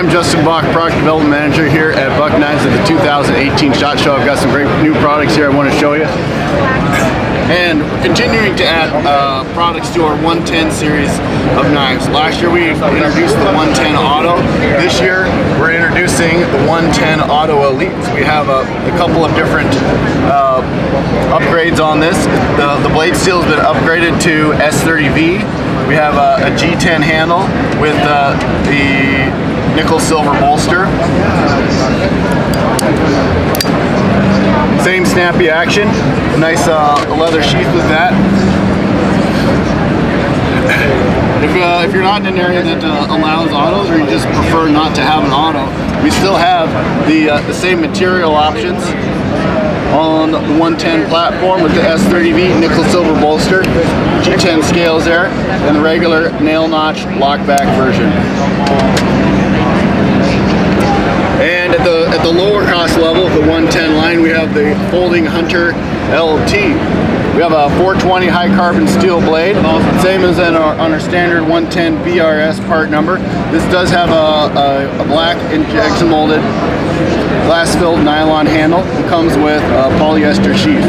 I'm Justin Bach, Product Development Manager here at Buck Knives at the 2018 SHOT Show. I've got some great new products here I want to show you. And continuing to add products to our 110 series of knives. Last year we introduced the 110 Auto. This year we're introducing the 110 Auto Elite. So we have a couple of different upgrades on this. The blade steel has been upgraded to S30V. We have a G10 handle with the nickel silver bolster. Same snappy action, nice leather sheath with that. If you're not in an area that allows autos, or you just prefer not to have an auto, we still have the same material options on the 110 platform with the S30V nickel silver bolster, G10 scales there, and the regular nail notch lockback version. And at the lower cost level of the 110 line, we have the folding Hunter LT. We have a 420 high carbon steel blade, same as on our standard 110 BRS part number. This does have a black injection molded glass filled nylon handle. It comes with a polyester sheath.